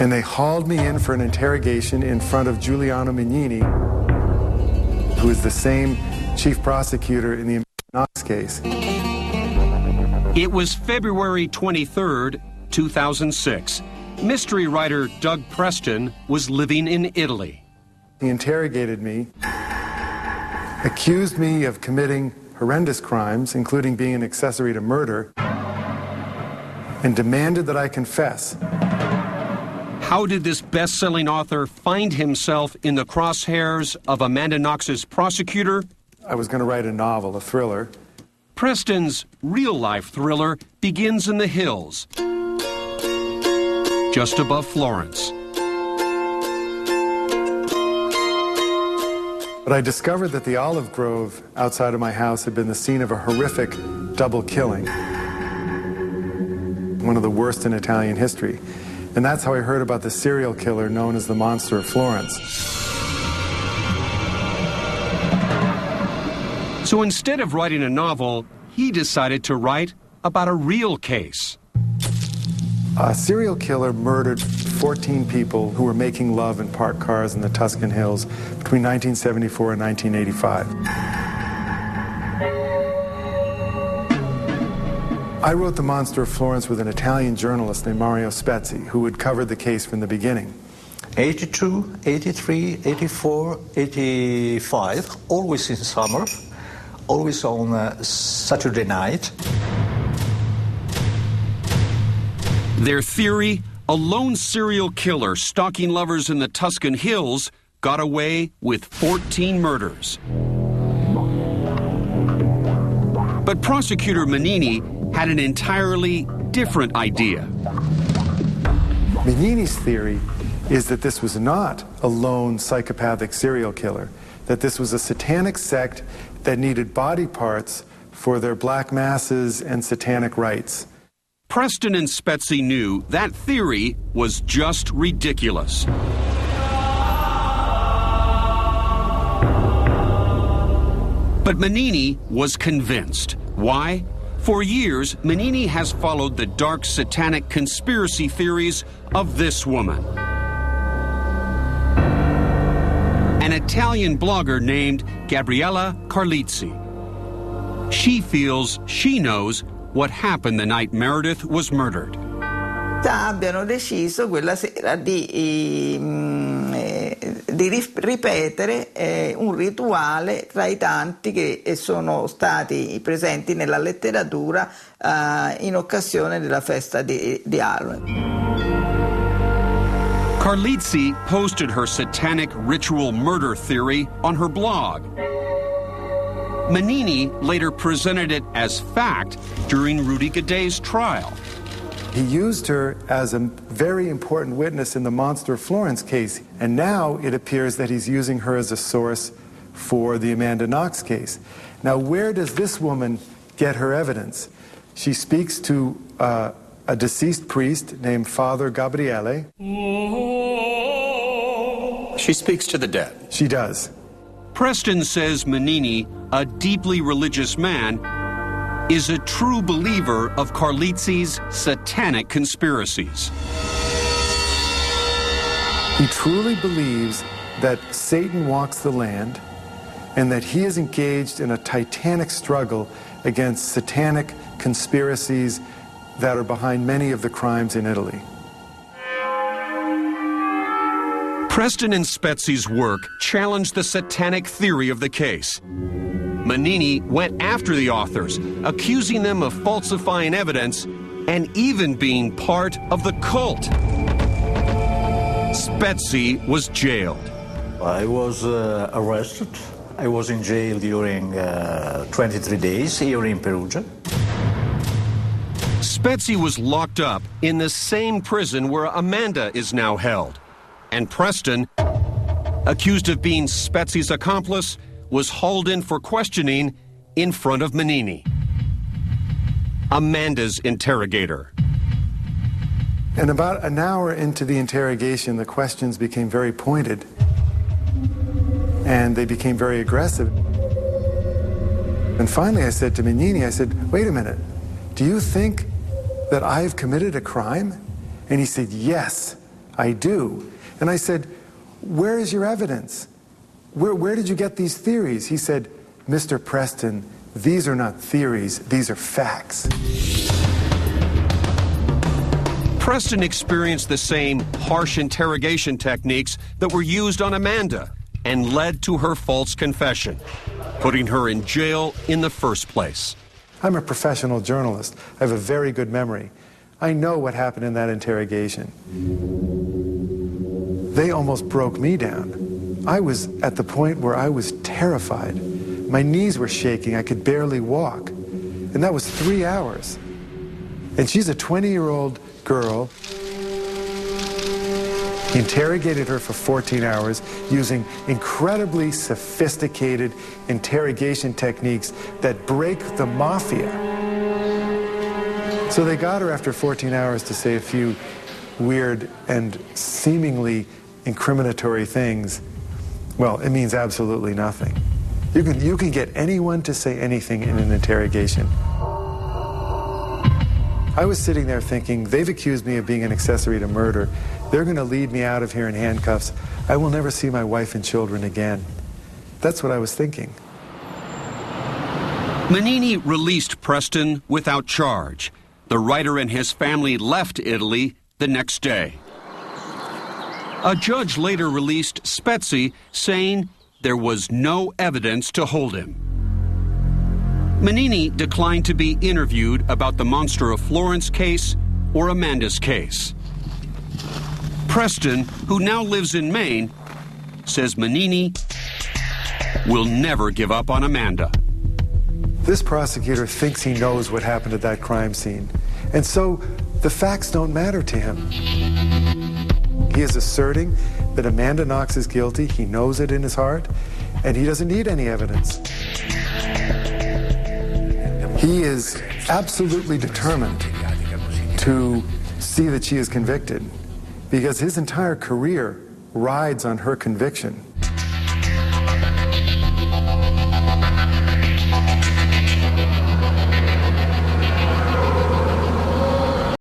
And they hauled me in for an interrogation in front of Giuliano Mignini, who is the same chief prosecutor in the Knox case. It was February 23rd, 2006. Mystery writer Doug Preston was living in Italy. He interrogated me, accused me of committing horrendous crimes, including being an accessory to murder, and demanded that I confess. How did this best-selling author find himself in the crosshairs of Amanda Knox's prosecutor? I was going to write a novel, a thriller. Preston's real-life thriller begins in the hills, just above Florence. But I discovered that the olive grove outside of my house had been the scene of a horrific double killing, one of the worst in Italian history. And that's how I heard about the serial killer known as the Monster of Florence. So instead of writing a novel, he decided to write about a real case. A serial killer murdered 14 people who were making love in parked cars in the Tuscan Hills between 1974 and 1985. I wrote The Monster of Florence with an Italian journalist named Mario Spezzi, who had covered the case from the beginning. 82, 83, 84, 85, always in summer, always on Saturday night. Their theory, a lone serial killer stalking lovers in the Tuscan Hills got away with 14 murders. But prosecutor Mignini had an entirely different idea. Mignini's theory is that this was not a lone psychopathic serial killer, that this was a satanic sect that needed body parts for their black masses and satanic rites. Preston and Spezzi knew that theory was just ridiculous. But Mignini was convinced. Why? For years, Mignini has followed the dark satanic conspiracy theories of this woman, an Italian blogger named Gabriella Carlizzi. She feels she knows what happened the night Meredith was murdered. Abbiano deciso quella sera di ripetere un rituale tra i tanti che sono stati presenti nella letteratura in occasione della festa di Halloween. Carlizzi posted her satanic ritual murder theory on her blog. Mignini later presented it as fact during Rudy Gaday's trial. He used her as a very important witness in the Monster of Florence case, and now it appears that he's using her as a source for the Amanda Knox case. Now, where does this woman get her evidence? She speaks to a deceased priest named Father Gabriele. She speaks to the dead. She does. Preston says Mignini, a deeply religious man, is a true believer of Carlizzi's satanic conspiracies. He truly believes that Satan walks the land and that he is engaged in a titanic struggle against satanic conspiracies that are behind many of the crimes in Italy. Preston and Spezzi's work challenged the satanic theory of the case. Mignini went after the authors, accusing them of falsifying evidence and even being part of the cult. Spezzi was jailed. I was arrested. I was in jail during 23 days here in Perugia. Spezzi was locked up in the same prison where Amanda is now held. And Preston, accused of being Spezzi's accomplice, was hauled in for questioning in front of Mignini, Amanda's interrogator. And about an hour into the interrogation, the questions became very pointed, and they became very aggressive. And finally I said to Mignini, I said, wait a minute, do you think that I have committed a crime? And he said, yes, I do. And I said, where is your evidence? Where did you get these theories? He said, Mr. Preston, these are not theories, these are facts. Preston experienced the same harsh interrogation techniques that were used on Amanda and led to her false confession, putting her in jail in the first place. I'm a professional journalist. I have a very good memory. I know what happened in that interrogation. They almost broke me down. I was at the point where I was terrified. My knees were shaking. I could barely walk. And that was 3 hours. And she's a 20-year-old girl. He interrogated her for 14 hours using incredibly sophisticated interrogation techniques that break the mafia. So they got her after 14 hours to say a few weird and seemingly incriminatory things. Well, it means absolutely nothing. You can get anyone to say anything in an interrogation. I was sitting there thinking, they've accused me of being an accessory to murder. They're going to lead me out of here in handcuffs. I will never see my wife and children again. That's what I was thinking. Manini released Preston without charge. The writer and his family left Italy the next day. A judge later released Spezzi, saying there was no evidence to hold him. Manini declined to be interviewed about the Monster of Florence case or Amanda's case. Preston, who now lives in Maine, says Manini will never give up on Amanda. This prosecutor thinks he knows what happened at that crime scene, and so the facts don't matter to him. He is asserting that Amanda Knox is guilty. He knows it in his heart, and he doesn't need any evidence. He is absolutely determined to see that she is convicted because his entire career rides on her conviction.